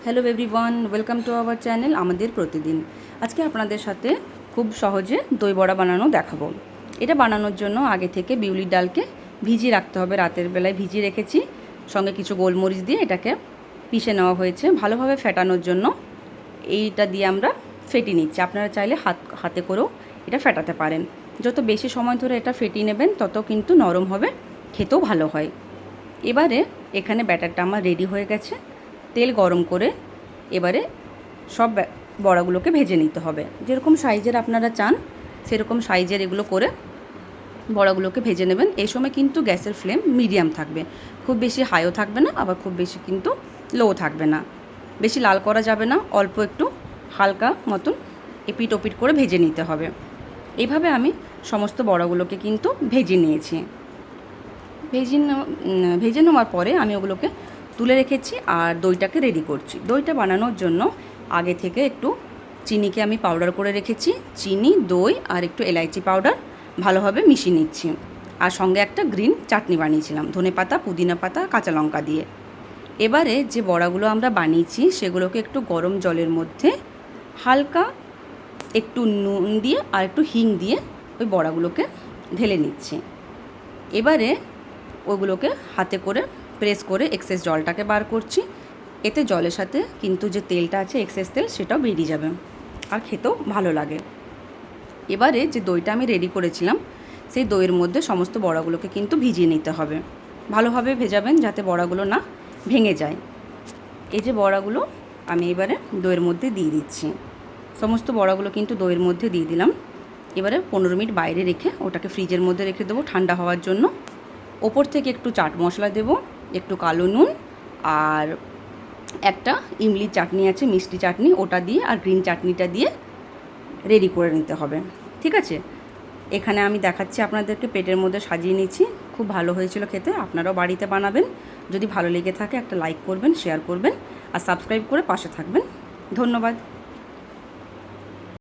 Hello everyone, welcome to our channel আমাদের প্রতিদিন। আজকে আপনাদের সাথে খুব সহজে দই বড়া বানানো দেখাবো। এটা বানানোর জন্য আগে থেকে বিউলির ডালকে ভিজিয়ে রাখতে হবে। রাতের বেলায় ভিজিয়ে রেখেছি, সঙ্গে কিছু গোলমরিচ দিয়ে এটাকে পিষে নেওয়া হয়েছে ভালোভাবে ফেটানোর জন্য। এইটা দিয়ে আমরা ফেটিয়ে নিচ্ছি। আপনারা চাইলে হাতে করেও এটা ফেটাতে পারেন। যত বেশি সময় ধরে এটা ফেটিয়ে নেবেন তত কিন্তু নরম হবে, খেতেও ভালো হয়। এবারে এখানে ব্যাটারটা আমার রেডি হয়ে গেছে। তেল গরম করে এবারে সব বড়াগুলোকে ভেজে নিতে হবে। যেরকম সাইজের আপনারা চান সেরকম সাইজের এগুলো করে বড়াগুলোকে ভেজে নেবেন। এই সময় কিন্তু গ্যাসের ফ্লেম মিডিয়াম থাকবে, খুব বেশি হাইও থাকবে না, আবার খুব বেশি কিন্তু লো থাকবে না। বেশি লাল করা যাবে না, অল্প একটু হালকা মতন এপিট ওপিট করে ভেজে নিতে হবে। এইভাবে আমি সমস্ত বড়াগুলোকে কিন্তু ভেজে নিয়েছি। ভেজে নেওয়ার পরে আমি ওগুলোকে তুলে রেখেছি আর দইটাকে রেডি করছি। দইটা বানানোর জন্য আগে থেকে একটু চিনিকে আমি পাউডার করে রেখেছি। চিনি, দই আর একটু এলাইচি পাউডার ভালোভাবে মিশিয়ে নিচ্ছি। আর সঙ্গে একটা গ্রিন চাটনি বানিয়েছিলাম ধনেপাতা, পুদিনা পাতা, কাঁচা লঙ্কা দিয়ে। এবারে যে বড়াগুলো আমরা বানিয়েছি সেগুলোকে একটু গরম জলের মধ্যে হালকা একটু নুন দিয়ে আর একটু হিং দিয়ে ওই বড়াগুলোকে ঢেলে নিচ্ছি। এবারে ওগুলোকে হাতে করে প্রেস করে এক্সেস জলটাকে বার করছি। এতে জলের সাথে কিন্তু যে তেলটা আছে, এক্সেস তেল, সেটাও বেরিয়ে যাবে আর খেতেও ভালো লাগে। এবারে যে দইটা আমি রেডি করেছিলাম সেই দইয়ের মধ্যে সমস্ত বড়াগুলোকে কিন্তু ভিজিয়ে নিতে হবে। ভালোভাবে ভেজাবেন যাতে বড়াগুলো না ভেঙে যায়। এই যে বড়াগুলো আমি এবারে দইয়ের মধ্যে দিয়ে দিচ্ছি। সমস্ত বড়াগুলো কিন্তু দইয়ের মধ্যে দিয়ে দিলাম। এবারে 15 মিনিট বাইরে রেখে ওটাকে ফ্রিজের মধ্যে রেখে দেবো ঠান্ডা হওয়ার জন্য। ওপর থেকে একটু চাট মশলা দেব, একটু কালো নুন আর একটা ইমলির চাটনি আছে, মিষ্টি চাটনি, ওটা দিয়ে আর গ্রিন চাটনিটা দিয়ে রেডি করে নিতে হবে। ঠিক আছে, এখানে আমি দেখাচ্ছি আপনাদেরকে, প্লেটের মধ্যে সাজিয়ে নিচ্ছি। খুব ভালো হয়েছিল খেতে, আপনারাও বাড়িতে বানাবেন। যদি ভালো লেগে থাকে একটা লাইক করবেন, শেয়ার করবেন আর সাবস্ক্রাইব করে পাশে থাকবেন। ধন্যবাদ।